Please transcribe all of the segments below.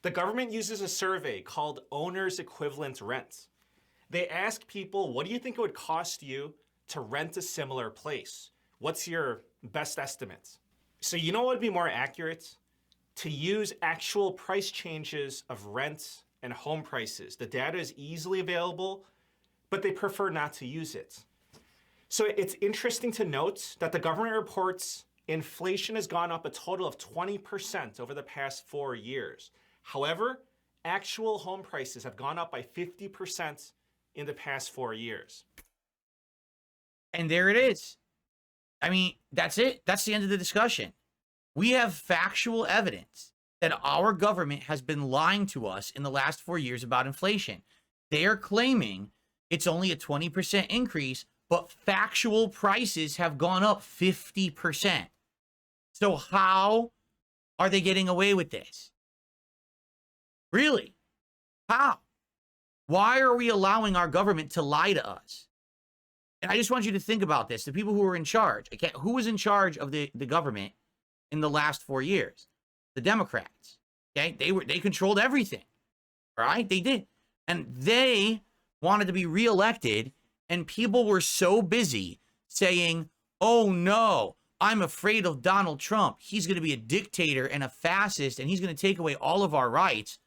The government uses a survey called Owner's Equivalent Rent. They ask people, what do you think it would cost you to rent a similar place? What's your best estimate? So you know what would be more accurate? To use actual price changes of rent and home prices. The data is easily available, but they prefer not to use it. So it's interesting to note that the government reports inflation has gone up a total of 20% over the past 4 years. However, actual home prices have gone up by 50% in the past 4 years. And there it is. I mean, that's it. That's the end of the discussion. We have factual evidence that our government has been lying to us in the last 4 years about inflation. They are claiming it's only a 20% increase, but factual prices have gone up 50%. So how are they getting away with this? Really? How? Why are we allowing our government to lie to us? And I just want you to think about this. The people who are in charge, who was in charge of the government in the last 4 years? The Democrats. Okay, they controlled everything. Right? They did. And they wanted to be reelected, and people were so busy saying, oh no, I'm afraid of Donald Trump. He's going to be a dictator and a fascist, and he's going to take away all of our rights.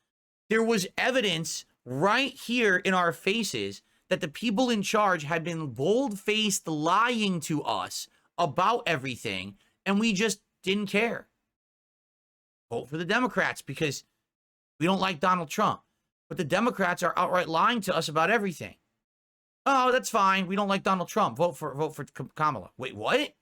There was evidence right here in our faces that the people in charge had been bold-faced lying to us about everything, and we just didn't care. Vote for the Democrats because we don't like Donald Trump. But the Democrats are outright lying to us about everything. Oh, that's fine. We don't like Donald Trump. Vote for Kamala. Wait, what?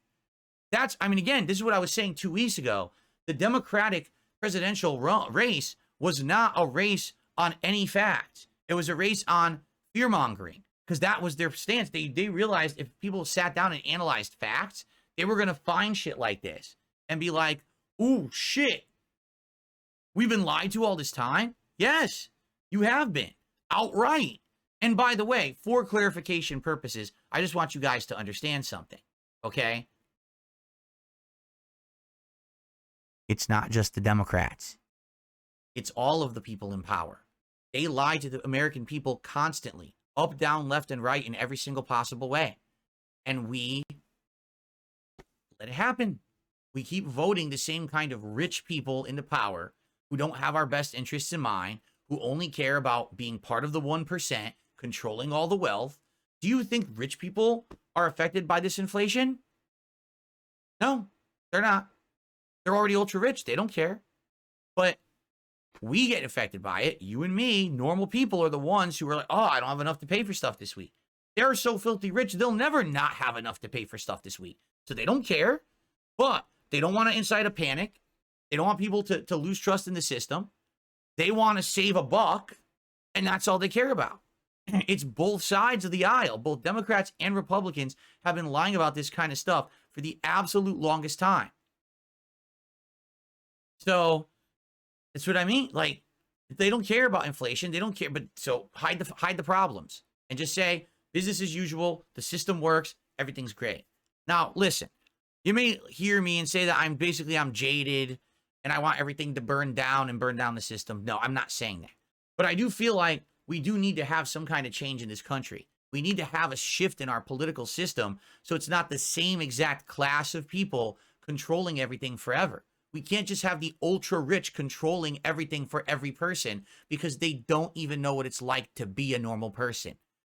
Again, this is what I was saying 2 weeks ago. The Democratic presidential race was not a race on any facts. It was a race on fear-mongering because that was their stance. They realized if people sat down and analyzed facts, they were going to find shit like this and be like, ooh, shit. We've been lied to all this time? Yes, you have been. Outright. And by the way, for clarification purposes, I just want you guys to understand something, okay? It's not just the Democrats. It's all of the people in power. They lie to the American people constantly, up, down, left, and right in every single possible way. And we let it happen. We keep voting the same kind of rich people into power who don't have our best interests in mind, who only care about being part of the 1%, controlling all the wealth. Do you think rich people are affected by this inflation? No, they're not. They're already ultra rich. They don't care. But we get affected by it. You and me, normal people, are the ones who are like, oh, I don't have enough to pay for stuff this week. They're so filthy rich, they'll never not have enough to pay for stuff this week. So they don't care, but they don't want to incite a panic. They don't want people to lose trust in the system. They want to save a buck, and that's all they care about. It's both sides of the aisle. Both Democrats and Republicans have been lying about this kind of stuff for the absolute longest time. So that's what I mean. Like, they don't care about inflation. They don't care. But so hide the problems and just say business as usual. The system works. Everything's great. Now, listen, you may hear me and say that I'm jaded and I want everything to burn down and burn down the system. No, I'm not saying that. But I do feel like we do need to have some kind of change in this country. We need to have a shift in our political system so it's not the same exact class of people controlling everything forever. We can't just have the ultra rich controlling everything for every person because they don't even know what it's like to be a normal person.